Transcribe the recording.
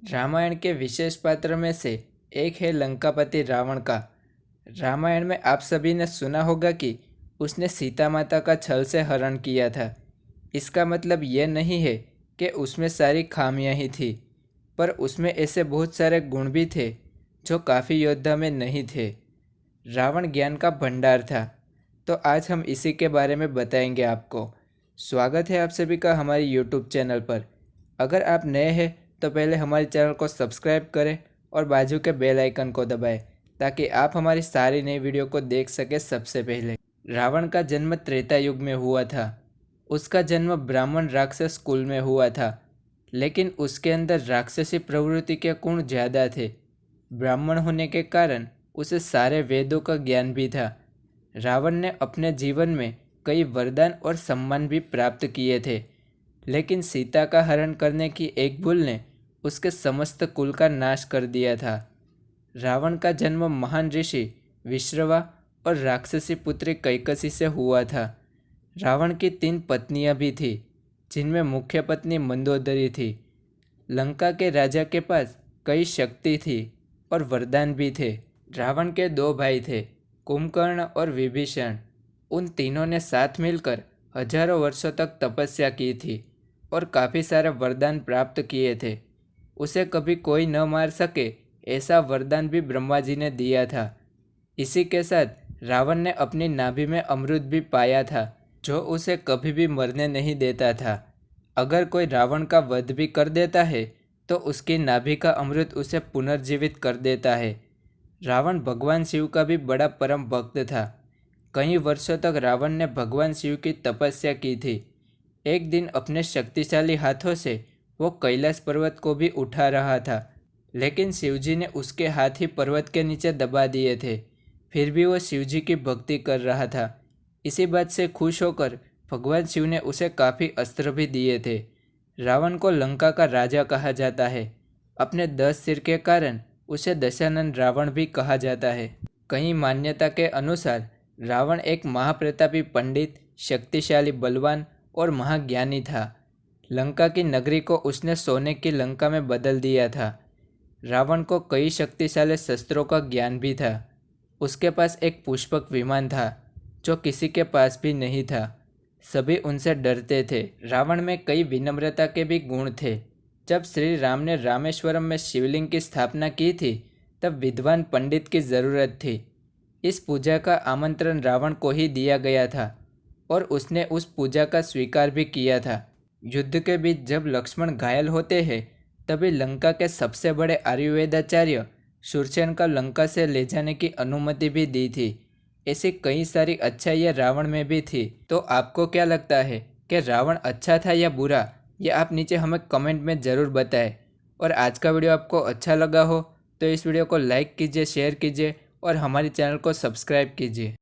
रामायण के विशेष पात्र में से एक है लंकापति रावण का। रामायण में आप सभी ने सुना होगा कि उसने सीता माता का छल से हरण किया था। इसका मतलब यह नहीं है कि उसमें सारी खामियां ही थी, पर उसमें ऐसे बहुत सारे गुण भी थे जो काफ़ी योद्धा में नहीं थे। रावण ज्ञान का भंडार था, तो आज हम इसी के बारे में बताएंगे आपको। स्वागत है आप सभी का हमारे यूट्यूब चैनल पर। अगर आप नए हैं तो पहले हमारे चैनल को सब्सक्राइब करें और बाजू के बेल आइकन को दबाएं ताकि आप हमारी सारी नई वीडियो को देख सकें सबसे पहले। रावण का जन्म त्रेता युग में हुआ था। उसका जन्म ब्राह्मण राक्षस कुल में हुआ था, लेकिन उसके अंदर राक्षसी प्रवृत्ति के गुण ज़्यादा थे। ब्राह्मण होने के कारण उसे सारे वेदों का ज्ञान भी था। रावण ने अपने जीवन में कई वरदान और सम्मान भी प्राप्त किए थे, लेकिन सीता का हरण करने की एक भूल ने उसके समस्त कुल का नाश कर दिया था। रावण का जन्म महान ऋषि विश्रवा और राक्षसी पुत्री कैकसी से हुआ था। रावण की 3 पत्नियां भी थीं, जिनमें मुख्य पत्नी मंदोदरी थी। लंका के राजा के पास कई शक्ति थी और वरदान भी थे। रावण के 2 भाई थे, कुंभकर्ण और विभीषण। उन तीनों ने साथ मिलकर हजारों वर्षों तक तपस्या की थी और काफ़ी सारे वरदान प्राप्त किए थे। उसे कभी कोई न मार सके ऐसा वरदान भी ब्रह्मा जी ने दिया था। इसी के साथ रावण ने अपनी नाभि में अमृत भी पाया था, जो उसे कभी भी मरने नहीं देता था। अगर कोई रावण का वध भी कर देता है तो उसकी नाभि का अमृत उसे पुनर्जीवित कर देता है। रावण भगवान शिव का भी बड़ा परम भक्त था। कई वर्षों तक रावण ने भगवान शिव की तपस्या की थी। एक दिन अपने शक्तिशाली हाथों से वो कैलाश पर्वत को भी उठा रहा था, लेकिन शिवजी ने उसके हाथ ही पर्वत के नीचे दबा दिए थे। फिर भी वो शिवजी की भक्ति कर रहा था। इसी बात से खुश होकर भगवान शिव ने उसे काफ़ी अस्त्र भी दिए थे। रावण को लंका का राजा कहा जाता है। अपने 10 सिर के कारण उसे दशानन रावण भी कहा जाता है। कई मान्यता के अनुसार रावण एक महाप्रतापी पंडित, शक्तिशाली बलवान और महाज्ञानी था। लंका की नगरी को उसने सोने की लंका में बदल दिया था। रावण को कई शक्तिशाली शस्त्रों का ज्ञान भी था। उसके पास एक पुष्पक विमान था, जो किसी के पास भी नहीं था। सभी उनसे डरते थे। रावण में कई विनम्रता के भी गुण थे। जब श्री राम ने रामेश्वरम में शिवलिंग की स्थापना की थी, तब विद्वान पंडित की ज़रूरत थी। इस पूजा का आमंत्रण रावण को ही दिया गया था और उसने उस पूजा का स्वीकार भी किया था। युद्ध के बीच जब लक्ष्मण घायल होते हैं, तभी लंका के सबसे बड़े आयुर्वेदाचार्य शूरसेन का लंका से ले जाने की अनुमति भी दी थी। ऐसी कई सारी अच्छाइयाँ रावण में भी थी। तो आपको क्या लगता है कि रावण अच्छा था या बुरा? ये आप नीचे हमें कमेंट में ज़रूर बताएं। और आज का वीडियो आपको अच्छा लगा हो तो इस वीडियो को लाइक कीजिए, शेयर कीजिए और हमारे चैनल को सब्सक्राइब कीजिए।